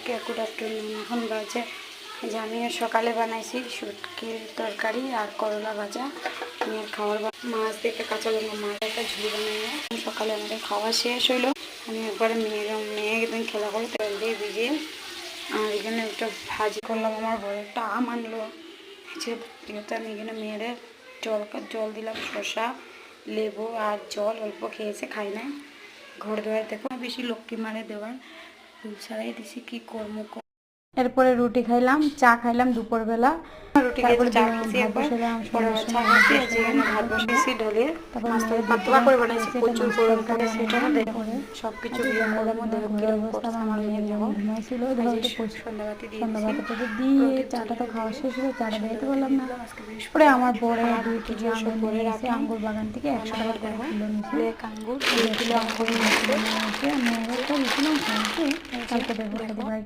সবাইকে good afternoon. এখন বাজে যে আমি সকালে বানাইছি শুটকির তরকারি আর করলা ভাজা। মেয়ের খাওয়ার মাছ দেখে কাঁচা লঙ্কা মাছ একটা ঝুড়ি বানাইলাম। সকালে আমাদের খাওয়া শেষ হইলো। আমি একবারে মেয়ে একদিন খেলা করে তেল দিয়ে ভিজিয়ে আর এখানে একটা ভাজি করলাম। আমার বড় একটা আম আনলো, যেহেতু আমি এখানে মেয়েদের জল দিলাম, শসা লেবু আর জল অল্প খেয়েছে, খাই নাই। ঘর দুয়ার দেখো বেশি লক্ষ্মী মারে দেওয়ার ছাড়াই দিছি, কি করবো। এরপরে রুটি খাইলাম, চা খাইলাম দুপুরবেলা। রুটি খেয়ে চা খেয়েছি, একবার পরে চা খাচ্ছি। যেখানে ভাত বসিয়েছি ঢালিয়ে পাতলা করে বানাইছি, প্রচুর গরম পড়েছে। এটা না দেখো সবকিছু বিয়ার মধ্যে কিরকম করছে আমার মেয়ের। দেখো সন্ধ্যাবাতি দিয়ে চাটা তো খাওয়া শেষ হলো, চাটা দিতে বললাম না। পরে আমার বড় 2 কেজি আঙ্গুর পরে রাখে আঙ্গুর বাগান থেকে 100 টাকা করে কিলো নিয়েছে। আঙ্গুর 2 কিলো আঙ্গুর নিয়েছে। আমি একটা দিয়েছিলাম কালকে দেবো।